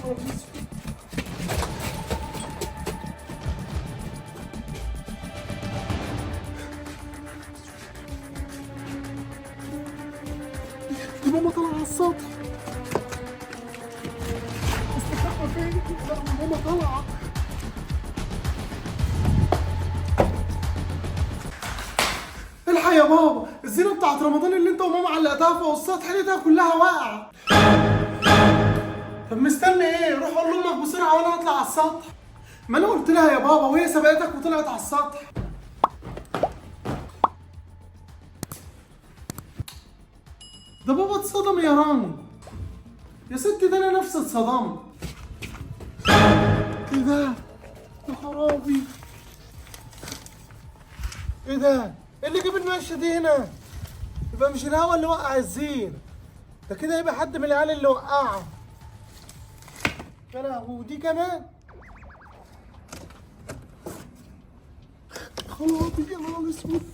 دي ماما طالعة على السطح. استخبى فين؟ لا ماما طالعة. الحق يا بابا، الزينة بتاعت رمضان اللي انت وماما علقتها فوق السطح لقيتها كلها واقعة. طب مستني ايه؟ روح قول لامك بسرعة وانا هطلع على السطح. ما انا قلت لها يا بابا وهي سبقتك وطلعت على السطح. ده بابا اتصدم يا رامي. يا ستي ده انا نفسي اتصدمت. ايه ده؟ يا خرابي. ايه ده؟ ايه اللي جاب المشة دي هنا؟ يبقى مش الهوا اللي وقع الزين، ده كده يبقى حد من العيال اللي وقعها. يا لهوي دي كمان. خرابي يا نهار اسود.